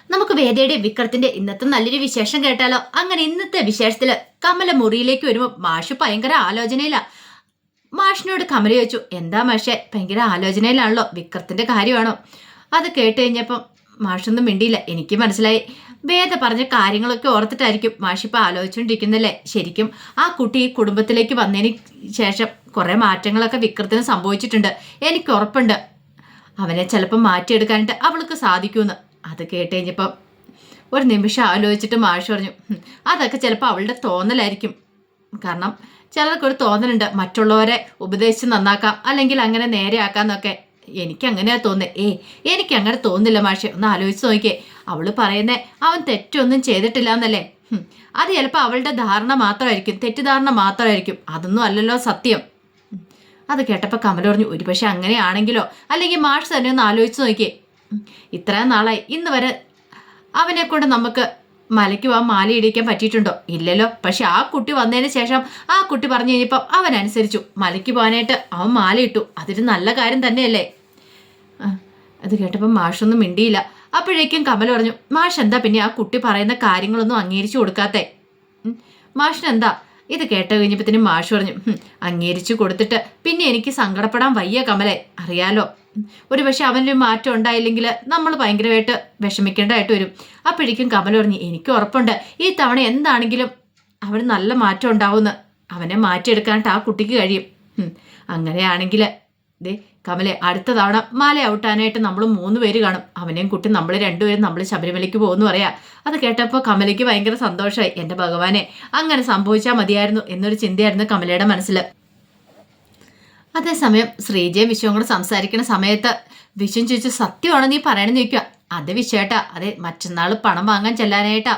നമുക്ക് വേദയുടെ വിക്രത്തിന്റെ ഇന്നത്തെ നല്ലൊരു വിശേഷം കേട്ടാലോ? അങ്ങനെ ഇന്നത്തെ വിശേഷത്തില് കമല മുറിയിലേക്ക് വരുമ്പോ മാഷ് ഭയങ്കര ആലോചനയില്ല. മാഷിനോട് കമല ചോദിച്ചു, എന്താ മാഷെ ഭയങ്കര ആലോചനയിലാണല്ലോ, വിക്രത്തിന്റെ കാര്യമാണോ? അത് കേട്ട് കഴിഞ്ഞപ്പം മാഷൊന്നും മിണ്ടിയില്ല. എനിക്ക് മനസ്സിലായി, വേദ പറഞ്ഞ കാര്യങ്ങളൊക്കെ ഓർത്തിട്ടായിരിക്കും മാഷിപ്പ ആലോചിച്ചുകൊണ്ടിരിക്കുന്നല്ലേ. ശരിക്കും ആ കുട്ടി ഈ കുടുംബത്തിലേക്ക് വന്നതിന് ശേഷം കുറെ മാറ്റങ്ങളൊക്കെ വിക്രത്തിന് സംഭവിച്ചിട്ടുണ്ട്. എനിക്ക് ഉറപ്പുണ്ട് അവനെ ചിലപ്പോൾ മാറ്റിയെടുക്കാനായിട്ട് അവൾക്ക് സാധിക്കുമെന്ന്. അത് കേട്ട് കഴിഞ്ഞപ്പം ഒരു നിമിഷം ആലോചിച്ചിട്ട് മാഷ് പറഞ്ഞു, അതൊക്കെ ചിലപ്പോൾ അവളുടെ തോന്നലായിരിക്കും. കാരണം ചിലർക്കൊരു തോന്നലുണ്ട്, മറ്റുള്ളവരെ ഉപദേശിച്ച് നന്നാക്കാം അല്ലെങ്കിൽ അങ്ങനെ നേരെയാക്കാന്നൊക്കെ. എനിക്കങ്ങനെയാ തോന്നുന്നത്. എനിക്കങ്ങനെ തോന്നുന്നില്ല മാഷെ, ഒന്ന് ആലോചിച്ച് നോക്കിയേ. അവള് പറയുന്നേ അവൻ തെറ്റൊന്നും ചെയ്തിട്ടില്ല എന്നല്ലേ. അത് ചിലപ്പോൾ അവളുടെ ധാരണ മാത്രമായിരിക്കും, തെറ്റിദ്ധാരണ മാത്രമായിരിക്കും. അതൊന്നും അല്ലല്ലോ സത്യം. അത് കേട്ടപ്പോൾ കമല പറഞ്ഞു, ഒരുപക്ഷെ അങ്ങനെയാണെങ്കിലോ, അല്ലെങ്കിൽ മാഷ് തന്നെ ഒന്ന് ആലോചിച്ച് നോക്കിയേ. ഇത്രയും നാളായി ഇന്ന് വരെ അവനെ കൊണ്ട് നമുക്ക് മലയ്ക്ക് പോകാൻ മാല ഇടിക്കാൻ പറ്റിയിട്ടുണ്ടോ? ഇല്ലല്ലോ. പക്ഷെ ആ കുട്ടി വന്നതിന് ശേഷം ആ കുട്ടി പറഞ്ഞു കഴിഞ്ഞപ്പം അവൻ അനുസരിച്ചു. മലയ്ക്ക് പോകാനായിട്ട് അവൻ മാല ഇട്ടു. അതൊരു നല്ല കാര്യം തന്നെയല്ലേ. അത് കേട്ടപ്പോൾ മാഷൊന്നും മിണ്ടിയില്ല. അപ്പോഴേക്കും കമല പറഞ്ഞു, മാഷ് എന്താ പിന്നെ ആ കുട്ടി പറയുന്ന കാര്യങ്ങളൊന്നും അംഗീകരിച്ചു കൊടുക്കാത്തേ? മാഷിനെന്താ? ഇത് കേട്ട് കഴിഞ്ഞപ്പത്തിന് മാഷ് പറഞ്ഞു, അംഗീകരിച്ചു കൊടുത്തിട്ട് പിന്നെ എനിക്ക് സങ്കടപ്പെടാൻ വയ്യ കമലെ, അറിയാലോ. ഒരു പക്ഷെ അവനൊരു മാറ്റം ഉണ്ടായില്ലെങ്കിൽ നമ്മൾ ഭയങ്കരമായിട്ട് വിഷമിക്കേണ്ടതായിട്ട് വരും. അപ്പോഴേക്കും കമല പറഞ്ഞു, എനിക്ക് ഉറപ്പുണ്ട് ഈ തവണ എന്താണെങ്കിലും അവന് നല്ല മാറ്റം ഉണ്ടാവുമെന്ന്. അവനെ മാറ്റിയെടുക്കാനായിട്ട് ആ കുട്ടിക്ക് കഴിയും. അങ്ങനെയാണെങ്കിൽ ദേ കമലെ, അടുത്ത തവണ മാല ഔട്ടാനായിട്ട് നമ്മൾ 3 പേര് കാണും. അവനെയും കുട്ടി നമ്മൾ 2 പേരും നമ്മൾ ശബരിമലയ്ക്ക് പോകുന്നു പറയാ. അത് കേട്ടപ്പോൾ കമലയ്ക്ക് ഭയങ്കര സന്തോഷമായി. എൻ്റെ ഭഗവാനെ, അങ്ങനെ സംഭവിച്ചാൽ മതിയായിരുന്നു എന്നൊരു ചിന്തയായിരുന്നു കമലയുടെ മനസ്സിൽ. അതേസമയം ശ്രീജയും വിശ്വം കൂടെ സംസാരിക്കുന്ന സമയത്ത് വിശ്വം ചോദിച്ചു, സത്യമാണോ നീ പറയണമെന്ന് ചോദിക്കുക. അത് വിശ്വേട്ടാ, അതെ മറ്റന്നാൾ പണം വാങ്ങാൻ ചെല്ലാനായിട്ടാ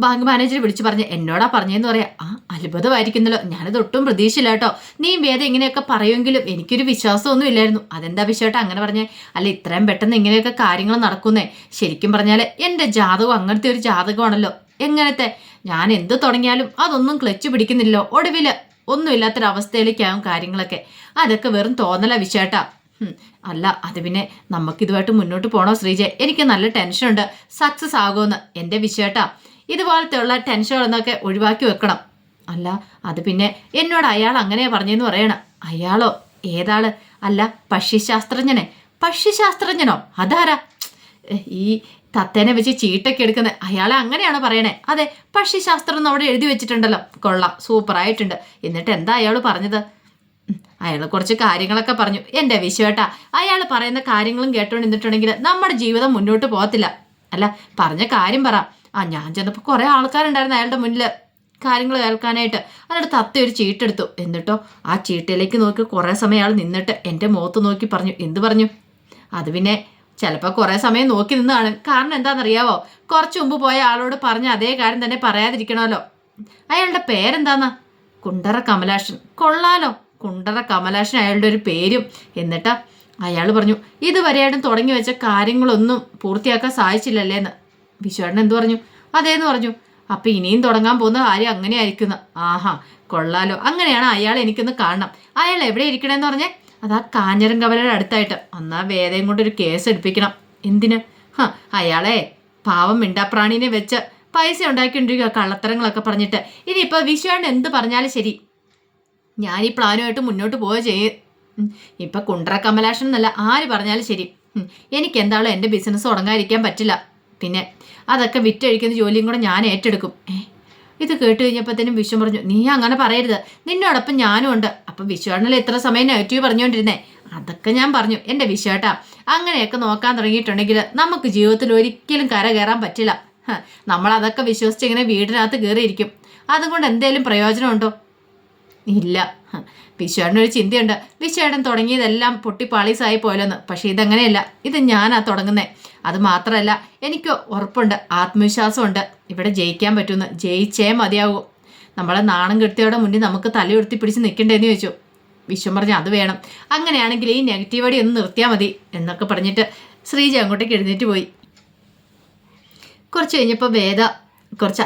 ബാങ്ക് മാനേജർ വിളിച്ചു പറഞ്ഞു. എന്നോടാ പറഞ്ഞതെന്ന് പറയാം. അത്ഭുതമായിരിക്കുന്നല്ലോ, ഞാനത് ഒട്ടും പ്രതീക്ഷയില്ല കേട്ടോ. നീ വേദം ഇങ്ങനെയൊക്കെ പറയുമെങ്കിലും എനിക്കൊരു വിശ്വാസമൊന്നും ഇല്ലായിരുന്നു. അതെന്താ വിശ്വേട്ടാ അങ്ങനെ പറഞ്ഞേ? അല്ല, ഇത്രയും പെട്ടെന്ന് ഇങ്ങനെയൊക്കെ കാര്യങ്ങൾ നടക്കുന്നേ. ശരിക്കും പറഞ്ഞാൽ എൻ്റെ ജാതകം അങ്ങനത്തെ ഒരു ജാതകമാണല്ലോ. എങ്ങനത്തെ? ഞാൻ എന്ത് തുടങ്ങിയാലും അതൊന്നും ക്ലച്ച് പിടിക്കുന്നില്ലോ. ഒടുവിൽ ഒന്നുമില്ലാത്തൊരവസ്ഥയിലേക്കാവും കാര്യങ്ങളൊക്കെ. അതൊക്കെ വെറും തോന്നലാ വിശ്വേട്ടാ. അല്ല, അത് പിന്നെ നമുക്കിതുമായിട്ട് മുന്നോട്ട് പോകണോ ശ്രീജ? എനിക്ക് നല്ല ടെൻഷനുണ്ട് സക്സസ് ആകുമെന്ന്. എൻ്റെ വിശ്വേട്ടാ, ഇതുപോലത്തെ ഉള്ള ടെൻഷനുകളെന്നൊക്കെ ഒഴിവാക്കി വെക്കണം. അല്ല, അത് പിന്നെ എന്നോട് അയാൾ അങ്ങനെയാ പറഞ്ഞെന്ന് പറയണം. അയാളോ? ഏതാള്? അല്ല, പക്ഷിശാസ്ത്രജ്ഞനെ. പക്ഷിശാസ്ത്രജ്ഞനോ? അതാരാ? ഈ തത്തേനെ വെച്ച് ചീട്ടൊക്കെ എടുക്കുന്നത് അയാളെ അങ്ങനെയാണോ പറയണേ? അതെ, പക്ഷിശാസ്ത്രം എന്ന് അവിടെ എഴുതി വെച്ചിട്ടുണ്ടല്ലോ. കൊള്ളാം, സൂപ്പറായിട്ടുണ്ട്. എന്നിട്ട് എന്താ അയാൾ പറഞ്ഞത്? അയാൾ കുറച്ച് കാര്യങ്ങളൊക്കെ പറഞ്ഞു. എൻ്റെ വിശ്വേട്ടാ, അയാൾ പറയുന്ന കാര്യങ്ങളും കേട്ടോണ്ട് നിന്നിട്ടുണ്ടെങ്കിൽ നമ്മുടെ ജീവിതം മുന്നോട്ട് പോകത്തില്ല. അല്ല, പറഞ്ഞ കാര്യം പറ. ഞാൻ ചെന്നപ്പോൾ കുറേ ആൾക്കാരുണ്ടായിരുന്നു അയാളുടെ മുന്നിൽ കാര്യങ്ങൾ കേൾക്കാനായിട്ട്. അതിനടുത്ത് തത്ത ഒരു ചീട്ടെടുത്തു. എന്നിട്ടോ ആ ചീട്ടിലേക്ക് നോക്കി കുറേ സമയം അയാൾ നിന്നിട്ട് എൻ്റെ മുഖത്ത് നോക്കി പറഞ്ഞു. എന്ത് പറഞ്ഞു? അത് പിന്നെ ചിലപ്പോൾ കുറേ സമയം നോക്കി നിന്നാണ്. കാരണം എന്താണെന്നറിയാവോ? കുറച്ച് മുമ്പ് പോയ ആളോട് പറഞ്ഞ അതേ കാര്യം തന്നെ പറയാതിരിക്കണമല്ലോ. അയാളുടെ പേരെന്താന്നാ? കുണ്ടറ കമലാഷൻ. കൊള്ളാലോ, കുണ്ടറ കമലാഷൻ അയാളുടെ ഒരു പേരും. എന്നിട്ടാ അയാൾ പറഞ്ഞു, ഇതുവരെയായിട്ടും തുടങ്ങി വെച്ച കാര്യങ്ങളൊന്നും പൂർത്തിയാക്കാൻ സാധിച്ചില്ലല്ലേന്ന്. വിശ്വേട്ടൻ എന്തു പറഞ്ഞു? അതേന്ന് പറഞ്ഞു. അപ്പം ഇനിയും തുടങ്ങാൻ പോകുന്ന കാര്യം അങ്ങനെ ആയിരിക്കുന്നു. ആഹാ, കൊള്ളാലോ. അങ്ങനെയാണ് അയാൾ എനിക്കൊന്ന് കാണണം. അയാൾ എവിടെ ഇരിക്കണമെന്ന് പറഞ്ഞേ? അതാ കാഞ്ഞിരം കവലയുടെ അടുത്തായിട്ട്. ഒന്നാ വേദയും കൊണ്ടൊരു കേസ് എടുപ്പിക്കണം. എന്തിന്? അയാളെ പാവം മിണ്ടാപ്രാണീനെ വെച്ച് പൈസ ഉണ്ടാക്കിക്കൊണ്ടിരിക്കുക, കള്ളത്തരങ്ങളൊക്കെ പറഞ്ഞിട്ട്. ഇനിയിപ്പോൾ വിശ്വേട്ടൻ എന്ത് പറഞ്ഞാലും ശരി, ഞാൻ ഈ പ്ലാനുമായിട്ട് മുന്നോട്ട് പോവുക ചെയ്യും. ഇപ്പം കുണ്ടറ കമലാഷൻ എന്നല്ല ആര് പറഞ്ഞാലും ശരി, എനിക്ക് എന്താണോ എൻ്റെ ബിസിനസ് തുടങ്ങാതിരിക്കാൻ പറ്റില്ല. പിന്നെ അതൊക്കെ വിറ്റഴിക്കുന്ന ജോലിയും കൂടെ ഞാൻ ഏറ്റെടുക്കും. ഇത് കേട്ട് കഴിഞ്ഞപ്പോഴത്തേനും വിശ്വം പറഞ്ഞു, നീ അങ്ങനെ പറയരുത്, നിന്നോടൊപ്പം ഞാനും ഉണ്ട്. അപ്പം വിശ്വേട്ടനല്ലേ ഇത്ര സമയം നെഗറ്റീവ് പറഞ്ഞുകൊണ്ടിരുന്നേ? അതൊക്കെ ഞാൻ പറഞ്ഞു. എൻ്റെ വിശ്വേട്ടാ, അങ്ങനെയൊക്കെ നോക്കാൻ തുടങ്ങിയിട്ടുണ്ടെങ്കിൽ നമുക്ക് ജീവിതത്തിൽ ഒരിക്കലും കര കയറാൻ പറ്റില്ല. നമ്മളതൊക്കെ വിശ്വസിച്ച് ഇങ്ങനെ വീടിനകത്ത് കയറിയിരിക്കും. അതുകൊണ്ട് എന്തേലും പ്രയോജനമുണ്ടോ? ഇല്ല. വിശ്വേട്ടനൊരു ചിന്തയുണ്ട്, വിശ്വേട്ടൻ തുടങ്ങിയതെല്ലാം പൊട്ടിപ്പാളീസായി പോയല്ലോന്ന്. പക്ഷെ ഇതങ്ങനെയല്ല, ഇത് ഞാനാ തുടങ്ങുന്നേ. അത് മാത്രമല്ല, എനിക്ക് ഉറപ്പുണ്ട്, ആത്മവിശ്വാസമുണ്ട് ഇവിടെ ജയിക്കാൻ പറ്റുമെന്ന്. ജയിച്ചേ മതിയാകൂ. നമ്മളെ നാണം കെടുത്തിയോടെ മുന്നിൽ നമുക്ക് തലയുയർത്തി പിടിച്ച് നിൽക്കണ്ടേന്ന് ചോദിച്ചു. വിശ്വം പറഞ്ഞു, അത് വേണം. അങ്ങനെയാണെങ്കിൽ ഈ നെഗറ്റീവടി ഒന്ന് നിർത്തിയാൽ മതി എന്നൊക്കെ പറഞ്ഞിട്ട് ശ്രീജ അങ്ങോട്ടേക്ക് എഴുന്നേറ്റ് പോയി. കുറച്ച് കഴിഞ്ഞപ്പോൾ വേദ കുറച്ച്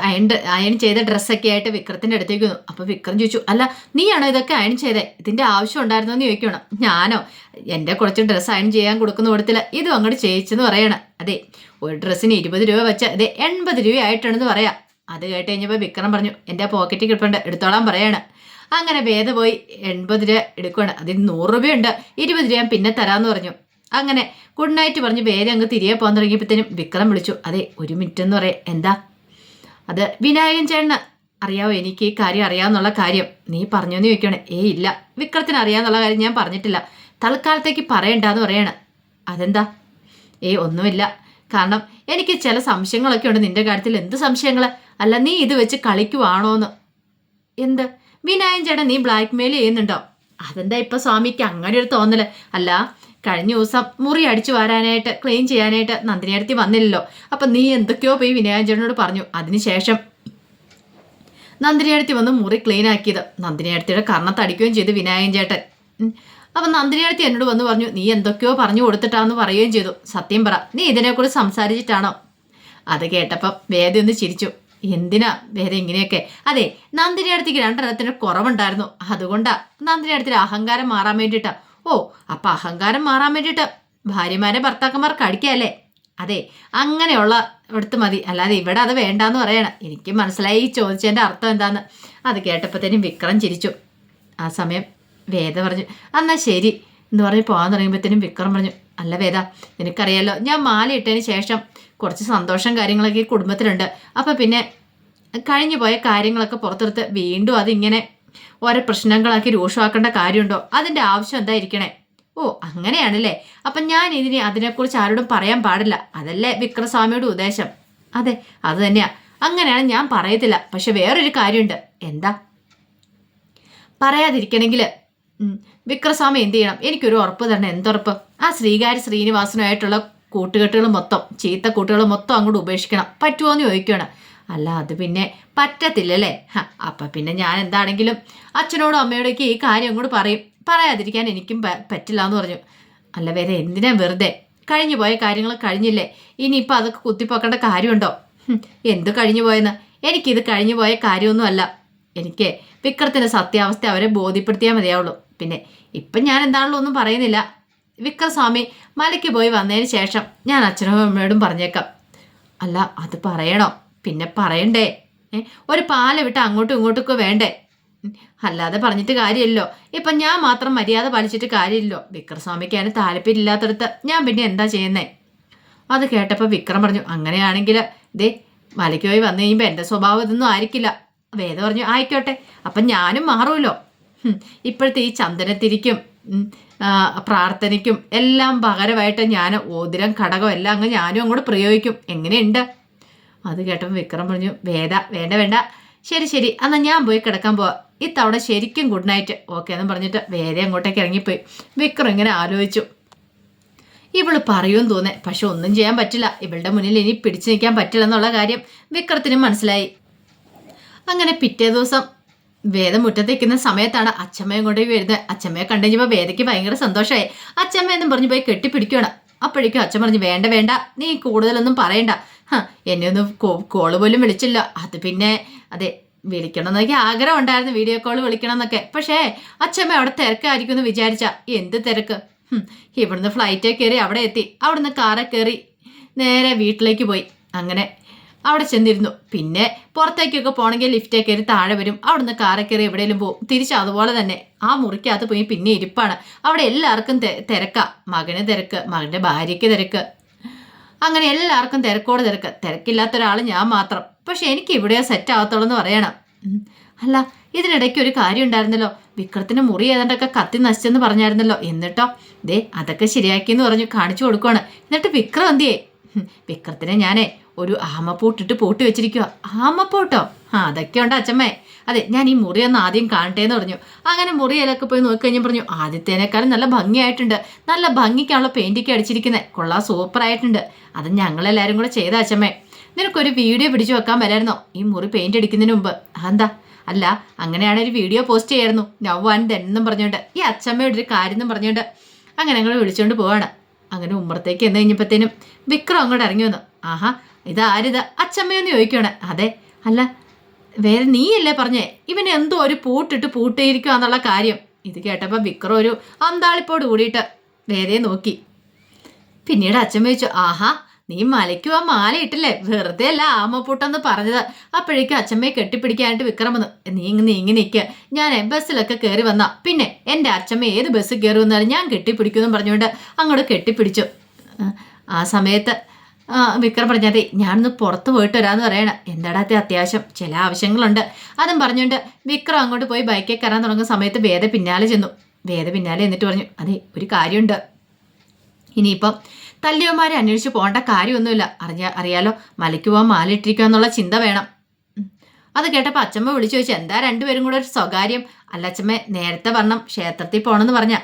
അയൺ ചെയ്ത ഡ്രസ്സൊക്കെ ആയിട്ട് വിക്രത്തിൻ്റെ അടുത്തേക്ക് വന്നു. അപ്പോൾ വിക്രം ചോദിച്ചു, അല്ല നീയാണോ ഇതൊക്കെ അയൺ ചെയ്തേ? ഇതിൻ്റെ ആവശ്യം ഉണ്ടായിരുന്നോ എന്ന് ചോദിക്കണം. ഞാനോ? എൻ്റെ കുറച്ച് ഡ്രസ്സ് അയൺ ചെയ്യാൻ കൊടുക്കുന്ന കൊടുത്തില്ല, ഇതും അങ്ങോട്ട് ചെയ്യിച്ചെന്ന് പറയണം. അതെ, ഒരു ഡ്രസ്സിന് 20 രൂപ വെച്ച് അതെ 80 രൂപയായിട്ടാണെന്ന് പറയാം. അത് കേട്ട് കഴിഞ്ഞപ്പോൾ വിക്രം പറഞ്ഞു, എൻ്റെ പോക്കറ്റിൽ കിടപ്പുണ്ട്, എടുത്തോളാൻ പറയാണ്. അങ്ങനെ വേദ പോയി 80 രൂപ എടുക്കുകയാണ്. അതിന് 100 രൂപയുണ്ട്, 20 രൂപ ഞാൻ പിന്നെ തരാമെന്ന് പറഞ്ഞു. അങ്ങനെ ഗുഡ് നൈറ്റ് പറഞ്ഞ് വേദ അങ്ങ് തിരികെ പോകാൻ തുടങ്ങിയപ്പോഴത്തേനും വിക്രം വിളിച്ചു, അതെ 1 മിനിറ്റ് എന്ന് പറയാം. എന്താ? അത് വിനായകൻ ചേട്ടന് അറിയാവോ എനിക്ക് ഈ കാര്യം അറിയാമെന്നുള്ള കാര്യം? നീ പറഞ്ഞോന്ന് ചോദിക്കുകയാണ്. ഇല്ല, വിക്രത്തിന് അറിയാമെന്നുള്ള കാര്യം ഞാൻ പറഞ്ഞിട്ടില്ല, തൽക്കാലത്തേക്ക് പറയണ്ടെന്ന് പറയാണ്. അതെന്താ? ഒന്നുമില്ല, കാരണം എനിക്ക് ചില സംശയങ്ങളൊക്കെ ഉണ്ട് നിന്റെ കാര്യത്തിൽ. എന്ത് സംശയങ്ങൾ? അല്ല, നീ ഇത് വെച്ച് കളിക്കുവാണോന്ന്. എന്ത്? വിനായകൻ ചേട്ടൻ നീ ബ്ലാക്ക് മെയിൽ ചെയ്യുന്നുണ്ടോ? അതെന്താ ഇപ്പൊ സ്വാമിക്ക് അങ്ങനെ ഒരു തോന്നല്? അല്ല, കഴിഞ്ഞ ദിവസം മുറി അടിച്ചു വാരാനായിട്ട് ക്ലീൻ ചെയ്യാനായിട്ട് നന്ദിനിയടുത്തി വന്നില്ലല്ലോ. അപ്പം നീ എന്തൊക്കെയോ പോയി വിനായകൻ ചേട്ടനോട് പറഞ്ഞു. അതിനുശേഷം നന്ദിനിയടുത്തി വന്ന് മുറി ക്ലീൻ ആക്കിയത്. നന്ദിനിയടുത്തിയുടെ കർണത്തടിക്കുകയും ചെയ്തു വിനായകൻ ചേട്ടൻ. അപ്പം നന്ദിനിയടുത്തി എന്നോട് വന്ന് പറഞ്ഞു, നീ എന്തൊക്കെയോ പറഞ്ഞു കൊടുത്തിട്ടാന്ന് പറയുകയും ചെയ്തു. സത്യം പറ, നീ ഇതിനെക്കുറിച്ച് സംസാരിച്ചിട്ടാണോ? അത് കേട്ടപ്പം വേദ ഒന്ന് ചിരിച്ചു. എന്തിനാ വേദ ഇങ്ങനെയൊക്കെ? അതെ, നന്ദിനിയടുത്തേക്ക് 2 കുറവുണ്ടായിരുന്നു, അതുകൊണ്ടാ. നന്ദിനിയടുത്തിന്റെ അഹങ്കാരം മാറാൻ വേണ്ടിയിട്ടാ. അപ്പൊ അഹങ്കാരം മാറാൻ വേണ്ടിയിട്ട് ഭാര്യമാരെ ഭർത്താക്കന്മാർക്ക് അടിക്കല്ലേ? അതെ, അങ്ങനെയുള്ള ഇവിടുത്തെ മതി, അല്ലാതെ ഇവിടെ അത് വേണ്ടാന്ന് പറയണം. എനിക്ക് മനസ്സിലായി ഈ ചോദിച്ചതിൻ്റെ അർത്ഥം എന്താന്ന്. അത് കേട്ടപ്പോഴത്തേനും വിക്രം ചിരിച്ചു. ആ സമയം വേദ പറഞ്ഞു, എന്നാ ശരി എന്ന് പറഞ്ഞ് പോകാൻ തുടങ്ങിയപ്പോഴത്തേനും വിക്രം പറഞ്ഞു, അല്ല വേദ, നിനക്കറിയാലോ ഞാൻ മാല ഇട്ടതിന് ശേഷം കുറച്ച് സന്തോഷം കാര്യങ്ങളൊക്കെ ഈ കുടുംബത്തിലുണ്ട്. അപ്പം പിന്നെ കഴിഞ്ഞു പോയ കാര്യങ്ങളൊക്കെ പുറത്തെടുത്ത് വീണ്ടും അതിങ്ങനെ ഓരോ പ്രശ്നങ്ങളാക്കി രൂക്ഷമാക്കേണ്ട കാര്യമുണ്ടോ? അതിൻ്റെ ആവശ്യം എന്തായിരിക്കണേ? അങ്ങനെയാണല്ലേ? അപ്പം ഞാൻ അതിനെക്കുറിച്ച് ആരോടും പറയാൻ പാടില്ല, അതല്ലേ വിക്രസ്വാമിയുടെ ഉദ്ദേശം? അതെ, അത് തന്നെയാ. അങ്ങനെയാണ് ഞാൻ പറയത്തില്ല. പക്ഷെ വേറൊരു കാര്യമുണ്ട്. എന്താ? പറയാതിരിക്കണമെങ്കിൽ വിക്രസ്വാമി എന്ത് ചെയ്യണം? എനിക്കൊരു ഉറപ്പ് തരണം. എന്തുറപ്പ്? ആ ശ്രീനിവാസനുമായിട്ടുള്ള കൂട്ടുകെട്ടുകൾ മൊത്തം, ചീത്ത കൂട്ടുകൾ മൊത്തം അങ്ങോട്ട് ഉപേക്ഷിക്കണം. പറ്റുമോ എന്ന് ചോദിക്കുകയാണ്. അല്ല, അത് പിന്നെ പറ്റത്തില്ലല്ലേ? അപ്പം പിന്നെ ഞാൻ എന്താണെങ്കിലും അച്ഛനോടും അമ്മയോടൊക്കെ ഈ കാര്യം അങ്ങോട്ട് പറയും. പറയാതിരിക്കാൻ എനിക്കും പറ്റില്ല എന്ന് പറഞ്ഞു. അല്ല വേദ, എന്തിനാ വെറുതെ? കഴിഞ്ഞു പോയ കാര്യങ്ങൾ കഴിഞ്ഞില്ലേ, ഇനിയിപ്പോൾ അതൊക്കെ കുത്തിപ്പൊക്കേണ്ട കാര്യമുണ്ടോ? എന്ത് കഴിഞ്ഞു പോയെന്ന്? എനിക്കിത് കഴിഞ്ഞു പോയ കാര്യമൊന്നും അല്ല. എനിക്ക് വിക്രത്തിൻ്റെ സത്യാവസ്ഥ അവരെ ബോധ്യപ്പെടുത്തിയാൽ മതിയാവുള്ളൂ. പിന്നെ ഇപ്പം ഞാൻ എന്താണല്ലോ ഒന്നും പറയുന്നില്ല. വിക്രസ്വാമി മലയ്ക്ക് പോയി വന്നതിന് ശേഷം ഞാൻ അച്ഛനും അമ്മയോടും പറഞ്ഞേക്കാം. അല്ല, അത് പറയണോ? പിന്നെ പറയണ്ടേ? ഒരു പാല വിട്ട് അങ്ങോട്ടും ഇങ്ങോട്ടൊക്കെ വേണ്ടേ? അല്ലാതെ പറഞ്ഞിട്ട് കാര്യമില്ലല്ലോ. ഇപ്പം ഞാൻ മാത്രം മര്യാദ പാലിച്ചിട്ട് കാര്യമില്ലല്ലോ. വിക്രസ്വാമിക്ക് അതിന് താല്പര്യമില്ലാത്തടത്ത് ഞാൻ പിന്നെ എന്താ ചെയ്യുന്നേ? അത് കേട്ടപ്പോൾ വിക്രം പറഞ്ഞു, അങ്ങനെയാണെങ്കിൽ ദേ മലയ്ക്ക് പോയി വന്നു കഴിയുമ്പോൾ എൻ്റെ സ്വഭാവം ഇതൊന്നും ആയിരിക്കില്ല. വേദ പറഞ്ഞു, ആയിക്കോട്ടെ, അപ്പം ഞാനും മാറുമല്ലോ. ഇപ്പോഴത്തെ ഈ ചന്ദനത്തിരിക്കും പ്രാർത്ഥനയ്ക്കും എല്ലാം പകരമായിട്ട് ഞാൻ ഓതിരം ഘടകം എല്ലാം അങ്ങ് ഞാനും അങ്ങോട്ട് പ്രയോഗിക്കും. എങ്ങനെയുണ്ട്? അത് കേട്ടപ്പോൾ വിക്രം പറഞ്ഞു, വേണ്ട, ശരി, എന്നാൽ ഞാൻ പോയി കിടക്കാൻ പോവാം. ഇത്തവണ ശരിക്കും ഗുഡ് നൈറ്റ്. ഓക്കെ എന്ന് പറഞ്ഞിട്ട് വേദ അങ്ങോട്ടേക്ക് ഇറങ്ങിപ്പോയി. വിക്രം ഇങ്ങനെ ആലോചിച്ചു, ഇവള് പറയുമെന്ന് തോന്നേ, പക്ഷെ ഒന്നും ചെയ്യാൻ പറ്റില്ല. ഇവളുടെ മുന്നിൽ ഇനി പിടിച്ചു നിൽക്കാൻ പറ്റില്ല എന്നുള്ള കാര്യം വിക്രത്തിനും മനസ്സിലായി. അങ്ങനെ പിറ്റേ ദിവസം വേദ മുറ്റത്തേക്കുന്ന സമയത്താണ് അച്ഛമ്മയും കൊണ്ട് വരുന്നത്. അച്ഛമ്മയെ കണ്ടു കഴിഞ്ഞപ്പോൾ വേദയ്ക്ക് ഭയങ്കര സന്തോഷമായി. അച്ഛമ്മ എന്നും പറഞ്ഞ് പോയി കെട്ടിപ്പിടിക്കുകയാണ്. അപ്പോഴേക്കും അച്ഛൻ പറഞ്ഞു, വേണ്ട, നീ കൂടുതലൊന്നും പറയണ്ട. എന്നെ ഒന്നും കോള് പോലും വിളിച്ചില്ല. അത് പിന്നെ അതെ, വിളിക്കണം എന്നൊക്കെ ആഗ്രഹം ഉണ്ടായിരുന്നു, വീഡിയോ കോൾ വിളിക്കണം എന്നൊക്കെ. പക്ഷേ അച്ഛമ്മ അവിടെ തിരക്കായിരിക്കും എന്ന് വിചാരിച്ച. എന്ത് തിരക്ക്? ഇവിടുന്ന് ഫ്ലൈറ്റേ കയറി അവിടെ എത്തി. അവിടുന്ന് കാറെ കയറി നേരെ വീട്ടിലേക്ക് പോയി. അങ്ങനെ അവിടെ ചെന്നിരുന്നു. പിന്നെ പുറത്തേക്കൊക്കെ പോകണമെങ്കിൽ ലിഫ്റ്റേ കയറി താഴെ വരും. അവിടുന്ന് കാറെ കയറി എവിടെയെങ്കിലും പോകും. തിരിച്ച് അതുപോലെ തന്നെ ആ മുറിക്കകത്ത് പോയി പിന്നെ ഇരിപ്പാണ്. അവിടെ എല്ലാവർക്കും തിരക്കാ. മകന് തിരക്ക്, മകൻ്റെ ഭാര്യയ്ക്ക് തിരക്ക്, അങ്ങനെ എല്ലാവർക്കും തിരക്ക്. തിരക്കില്ലാത്ത ഒരാൾ ഞാൻ മാത്രം. പക്ഷെ എനിക്ക് ഇവിടെ സെറ്റ് ആകത്തുള്ളൂ എന്ന് പറയണം. അല്ല, ഇതിനിടയ്ക്ക് ഒരു കാര്യം ഉണ്ടായിരുന്നല്ലോ, വിക്രത്തിന് മുറി ഏതാണ്ടൊക്കെ കത്തി നശിച്ചെന്ന് പറഞ്ഞായിരുന്നല്ലോ. എന്നിട്ടോ ദേ അതൊക്കെ ശരിയാക്കിയെന്ന് പറഞ്ഞു കാണിച്ചു കൊടുക്കുവാണ്. എന്നിട്ട് വിക്രം എന്തിയേ? വിക്രത്തിനെ ഞാനേ ഒരു ആമപ്പൂട്ടിട്ട് പൂട്ടി വെച്ചിരിക്കുക. ആമപ്പൂട്ടോ? അതൊക്കെ ഉണ്ട് അച്ഛമ്മേ. അതെ, ഞാൻ ഈ മുറി ഒന്ന് ആദ്യം കാണട്ടെ എന്ന് പറഞ്ഞു. അങ്ങനെ മുറിയിലൊക്കെ പോയി നോക്കിക്കഴിഞ്ഞാൽ പറഞ്ഞു, ആദ്യത്തേനേക്കാളും നല്ല ഭംഗിയായിട്ടുണ്ട്. നല്ല ഭംഗിക്കാണല്ലോ പെയിന്റൊക്കെ അടിച്ചിരിക്കുന്നത്. കൊള്ളാം, സൂപ്പറായിട്ടുണ്ട്. അത് ഞങ്ങളെല്ലാവരും കൂടെ ചെയ്ത അച്ഛമ്മേ. നിനക്കൊരു വീഡിയോ പിടിച്ചു വെക്കാൻ വരായിരുന്നോ ഈ മുറി പെയിന്റ് അടിക്കുന്നതിന് മുമ്പ്? എന്താ? അല്ല, അങ്ങനെയാണ് ഒരു വീഡിയോ പോസ്റ്റ് ചെയ്യായിരുന്നു. നൗ ആൻഡ് ദെൻ എന്നും പറഞ്ഞുകൊണ്ട് ഈ അച്ഛമ്മയുടെ ഒരു കാര്യം എന്നും പറഞ്ഞുകൊണ്ട് അങ്ങനെ ഞങ്ങൾ വിളിച്ചുകൊണ്ട് പോവാണ്. അങ്ങനെ ഉമ്മറത്തേക്ക് എന്ന് കഴിഞ്ഞപ്പോഴത്തേനും വിക്രം അങ്ങോട്ട് ഇറങ്ങി വന്നു. ഇതാരിത് അച്ചമ്മയെന്ന് ചോദിക്കണേ. അതെ, അല്ല വേറെ നീയല്ലേ പറഞ്ഞേ ഇവന് എന്തോ ഒരു പൂട്ടിട്ട് പൂട്ടിയിരിക്കുക എന്നുള്ള കാര്യം. ഇത് കേട്ടപ്പോൾ വിക്രം ഒരു അന്താളിപ്പോട് കൂടിയിട്ട് വേദയെ നോക്കി. പിന്നീട് അച്ഛൻ ചോദിച്ചു, ആഹാ നീ മലയ്ക്കും ആ മാല ഇട്ടില്ലേ, വെറുതെ അല്ല ആമപ്പൂട്ടെന്ന് പറഞ്ഞത്. അപ്പോഴേക്കും അച്ഛമ്മയെ കെട്ടിപ്പിടിക്കാനായിട്ട് വിക്രം വന്നു. നീങ്ങി നിൽക്കുക, ഞാൻ ബസ്സിലൊക്കെ കയറി വന്ന പിന്നെ എൻ്റെ അച്ഛമ്മ ഏത് ബസ്സിൽ കയറി വന്നാലും ഞാൻ കെട്ടിപ്പിടിക്കുമെന്നും പറഞ്ഞുകൊണ്ട് അങ്ങോട്ട് കെട്ടിപ്പിടിച്ചു. ആ സമയത്ത് വിക്രം പറഞ്ഞാൽ ഞാനൊന്ന് പുറത്ത് പോയിട്ട് വരാമെന്ന് പറയണം. എന്താടാത്തെ അത്യാവശ്യം ചില ആവശ്യങ്ങളുണ്ട് അതും പറഞ്ഞുകൊണ്ട് വിക്രം അങ്ങോട്ട് പോയി ബൈക്കിൽ കയറാൻ തുടങ്ങുന്ന സമയത്ത് വേദ പിന്നാലെ ചെന്നു. വേദ പിന്നാലെ എന്നിട്ട് പറഞ്ഞു, അതെ ഒരു കാര്യമുണ്ട്, ഇനിയിപ്പം തല്ലിയന്മാരെ അന്വേഷിച്ച് പോകേണ്ട കാര്യമൊന്നുമില്ല. അറിയാലോ മലയ്ക്ക് പോകാൻ മാലിട്ടിരിക്കുക എന്നുള്ള ചിന്ത വേണം. അത് കേട്ടപ്പോൾ അച്ഛമ്മ വിളിച്ചു ചോദിച്ചു, എന്താ രണ്ടുപേരും കൂടെ ഒരു സ്വകാര്യം? അല്ല അച്ഛമ്മ നേരത്തെ പറഞ്ഞം ക്ഷേത്രത്തിൽ പോകണമെന്ന് പറഞ്ഞ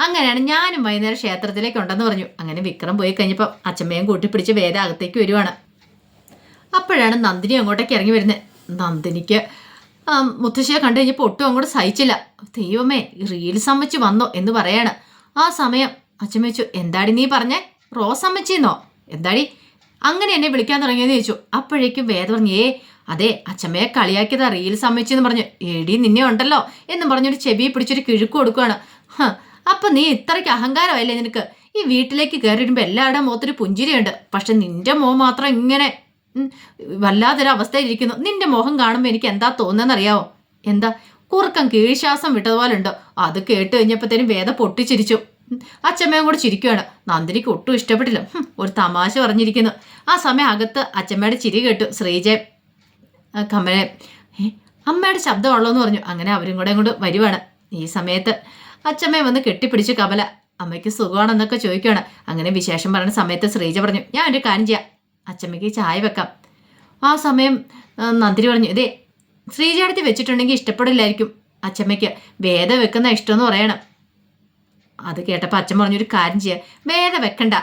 അങ്ങനെയാണ് ഞാനും വൈകുന്നേരം ക്ഷേത്രത്തിലേക്ക് ഉണ്ടെന്ന് പറഞ്ഞു. അങ്ങനെ വിക്രം പോയി കഴിഞ്ഞപ്പോൾ അച്ഛമ്മയും കൂട്ടിപ്പിടിച്ച് വേദ അകത്തേക്ക് വരുവാണ്. അപ്പോഴാണ് നന്ദിനി അങ്ങോട്ടേക്ക് ഇറങ്ങി വരുന്നത്. നന്ദിനിക്ക് മുത്തശ്ശിയെ കണ്ടു കഴിഞ്ഞപ്പോൾ ഒട്ടും അങ്ങോട്ട് സഹിച്ചില്ല. ദൈവമേ റീൽസ് അമ്മച്ചി വന്നോ എന്ന് പറയാണ്. ആ സമയം അച്ഛമ്മ ചോദിച്ചു, എന്താടി നീ പറഞ്ഞേ, റോസ് അമ്മച്ചിന്നോ? എന്താടി അങ്ങനെ എന്നെ വിളിക്കാൻ തുടങ്ങിയെന്ന് ചോദിച്ചു. അപ്പോഴേക്കും വേദ പറഞ്ഞു, അതെ അച്ഛമ്മയെ കളിയാക്കിയതാ റീൽസ് അമ്മച്ചെന്ന് പറഞ്ഞു. എടി നിന്നെ ഉണ്ടല്ലോ എന്നും പറഞ്ഞൊരു ചെവിയെ പിടിച്ചൊരു കിഴുക്ക് കൊടുക്കുകയാണ്. അപ്പം നീ ഇത്രയ്ക്ക് അഹങ്കാരമല്ലേ നിനക്ക്? ഈ വീട്ടിലേക്ക് കയറിയിടുമ്പോൾ എല്ലാവരുടെ മുഖത്തൊരു പുഞ്ചിരിയുണ്ട്, പക്ഷെ നിന്റെ മുഖം മാത്രം ഇങ്ങനെ വല്ലാതൊരു അവസ്ഥയിലിരിക്കുന്നു. നിന്റെ മുഖം കാണുമ്പോൾ എനിക്ക് എന്താ തോന്നുന്നതെന്നറിയാവോ? എന്താ കുറുക്കം കീഴ്ശ്വാസം വിട്ടതുപോലെ ഉണ്ടോ? അത് കേട്ട് കഴിഞ്ഞപ്പോഴത്തേനും വേദ പൊട്ടിച്ചിരിച്ചു. അച്ഛമ്മയും കൂടെ ചിരിക്കുകയാണ്. നന്ദിനിക്ക് ഒട്ടും ഇഷ്ടപ്പെട്ടില്ല. ഒരു തമാശ പറഞ്ഞിരിക്കുന്നു. ആ സമയം അകത്ത് അച്ഛമ്മയുടെ ചിരി കേട്ടു. ശ്രീജയ കമലെ അമ്മയുടെ ശബ്ദമുള്ളൂ എന്ന് പറഞ്ഞു. അങ്ങനെ അവരും കൂടെ ഇങ്ങോട്ട് വരുവാണ്. ഈ സമയത്ത് അച്ഛമ്മയെ വന്ന് കെട്ടിപ്പിടിച്ചു കമല. അമ്മയ്ക്ക് സുഖമാണെന്നൊക്കെ ചോദിക്കുകയാണ്. അങ്ങനെ വിശേഷം പറയുന്ന സമയത്ത് ശ്രീജ പറഞ്ഞു, ഞാൻ ഒരു കാര്യം ചെയ്യാം, അച്ഛമ്മയ്ക്ക് ചായ വെക്കാം. ആ സമയം നന്ദിനി പറഞ്ഞു, ഇതേ ശ്രീജയടുത്ത് വെച്ചിട്ടുണ്ടെങ്കിൽ ഇഷ്ടപ്പെടില്ലായിരിക്കും അച്ഛമ്മയ്ക്ക്, വേദ വെക്കുന്ന ഇഷ്ടമെന്ന് പറയണം. അത് കേട്ടപ്പോൾ അച്ഛൻ പറഞ്ഞൊരു കാര്യം ചെയ്യാം, വേദ വെക്കണ്ട,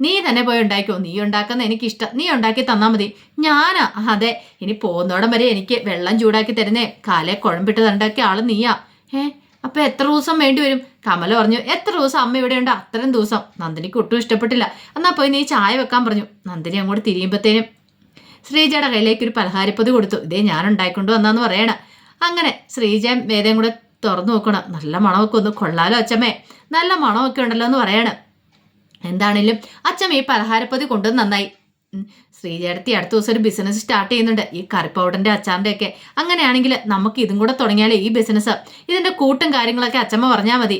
നീ തന്നെ പോയി ഉണ്ടാക്കിക്കോ, നീ ഉണ്ടാക്കുന്ന എനിക്കിഷ്ടം, നീ ഉണ്ടാക്കി തന്നാൽ മതി. ഞാനാ അതെ ഇനി പോകുന്നോടം വരെ എനിക്ക് വെള്ളം ചൂടാക്കി തരുന്നേ, കാലെ കുഴമ്പിട്ട് ഉണ്ടാക്കിയ ആള് നീയാ. അപ്പം എത്ര ദിവസം വേണ്ടി വരും? കമല പറഞ്ഞു, എത്ര ദിവസം അമ്മ ഇവിടെ ഉണ്ട് അത്രയും ദിവസം. നന്ദിനിക്ക് ഒട്ടും ഇഷ്ടപ്പെട്ടില്ല. എന്നാൽ പോയി നീ ചായ വെക്കാൻ പറഞ്ഞു. നന്ദിനി അങ്ങോട്ട് തിരിയുമ്പോഴത്തേനും ശ്രീജയുടെ കയ്യിലേക്ക് ഒരു പലഹാരപ്പൊതി കൊടുത്തു. ഇതേ ഞാൻ ഉണ്ടായിക്കൊണ്ട് വന്നാന്ന് പറയണ. അങ്ങനെ ശ്രീജയും വേദയും കൂടെ തുറന്നു നോക്കണം. നല്ല മണമൊക്കെ ഒന്ന് കൊള്ളാലോ അച്ഛമ്മേ, നല്ല മണമൊക്കെ ഉണ്ടല്ലോ എന്ന് പറയണം. എന്താണേലും അച്ഛമ്മ ഈ പലഹാരപ്പൊതി കൊണ്ടുവന്ന് നന്നായി. ശ്രീജയടുത്ത് അടുത്ത ദിവസം ഒരു ബിസിനസ് സ്റ്റാർട്ട് ചെയ്യുന്നുണ്ട്, ഈ കറി പൗഡറിൻ്റെ അച്ചാറിൻ്റെ ഒക്കെ. അങ്ങനെയാണെങ്കിൽ നമുക്ക് ഇതും കൂടെ തുടങ്ങിയാലേ ഈ ബിസിനസ്, ഇതിൻ്റെ കൂട്ടും കാര്യങ്ങളൊക്കെ അച്ഛമ്മ പറഞ്ഞാൽ മതി.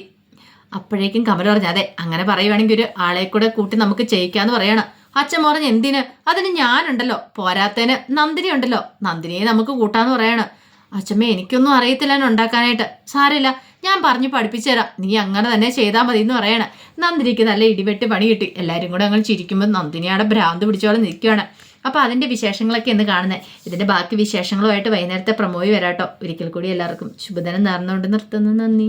അപ്പോഴേക്കും കമല പറഞ്ഞു, അതെ അങ്ങനെ പറയുവാണെങ്കിൽ ഒരു ആളെ കൂടെ കൂട്ടി നമുക്ക് ചെയ്യിക്കാന്ന് പറയണം. അച്ഛമ്മ പറഞ്ഞു, എന്തിന്? അതിന് ഞാനുണ്ടല്ലോ, പോരാത്തതിന് നന്ദിനി ഉണ്ടല്ലോ, നന്ദിനിയെ നമുക്ക് കൂട്ടാന്ന് പറയണം. അച്ഛമ്മ എനിക്കൊന്നും അറിയത്തില്ല ഉണ്ടാക്കാനായിട്ട്. സാരമില്ല, ഞാൻ പറഞ്ഞു പഠിപ്പിച്ചു തരാം, നീ അങ്ങനെ തന്നെ ചെയ്താൽ മതി എന്ന് പറയണം. നന്ദിനിക്ക് നല്ല ഇടിവെട്ട് പണി കിട്ടി. എല്ലാവരും കൂടെ അങ്ങനെ ചിരിക്കുമ്പോൾ നന്ദിനിയുടെ ഭ്രാന്ത് പിടിച്ചോളം നിൽക്കുകയാണ്. അപ്പോൾ അതിൻ്റെ വിശേഷങ്ങളൊക്കെ എന്ന് കാണുന്നത്. ഇതിൻ്റെ ബാക്കി വിശേഷങ്ങളുമായിട്ട് വൈകുന്നേരത്തെ പ്രമോയി വരാട്ടോ. ഒരിക്കൽ കൂടി എല്ലാവർക്കും ശുഭദിനം നേർന്നുകൊണ്ട് നിർത്തുന്നു. നന്ദി.